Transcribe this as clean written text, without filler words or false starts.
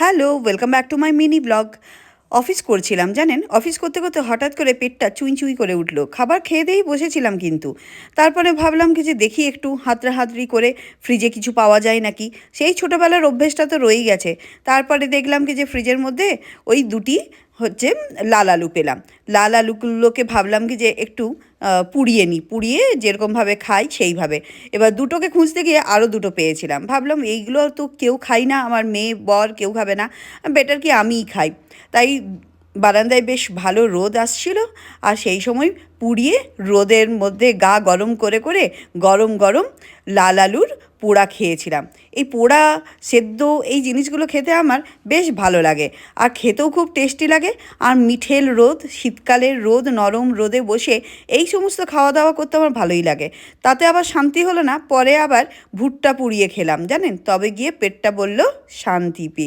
Hello, welcome back to my mini blog. Office করছিলাম জানেন, office করতে করতে হঠাৎ করে পেটটা চুই চুই করে উঠলো। খাবার খেয়ে দিয়েই বসেছিলাম কিন্তু। তারপরে ভাবলাম কি যে দেখি একটু হাতড়াহাতড়ি করে ফ্রিজে কিছু পাওয়া যায় নাকি। সেই ছোটোবেলার অভ্যেসটা তো রয়েই গেছে। তারপরে দেখলাম কি যে ফ্রিজের মধ্যে ওই দুটি হচ্ছে লাল আলু পেলাম। লাল আলুগুলোকে ভাবলাম কি যে একটু পুড়িয়ে নিই, পুড়িয়ে যেরকমভাবে খাই সেইভাবে। এবার দুটোকে খুঁজতে গিয়ে আরও দুটো পেয়েছিলাম। ভাবলাম এইগুলো তো কেউ খাই না, আমার মেয়ে বর কেউ খাবে না, বেটার কি আমিই খাই। তাই বারান্দায় বেশ ভালো রোদ আসছিল, আর সেই সময় পুড়িয়ে রোদের মধ্যে গা গরম করে করে গরম গরম লাল আলুর পোড়া খেয়েছিলাম। এই পোড়া সেদ্ধ এই জিনিসগুলো খেতে আমার বেশ ভালো লাগে, আর খেতেও খুব টেস্টি লাগে। আর মিঠেল রোদ, শীতকালের রোদ, নরম রোদে বসে এই সমস্ত খাওয়া দাওয়া করতে আমার ভালোই লাগে। তাতে আবার শান্তি হলো না, পরে আবার ভুট্টা পুড়িয়ে খেলাম জানেন, তবে গিয়ে পেটটা বলল শান্তি পেয়ে।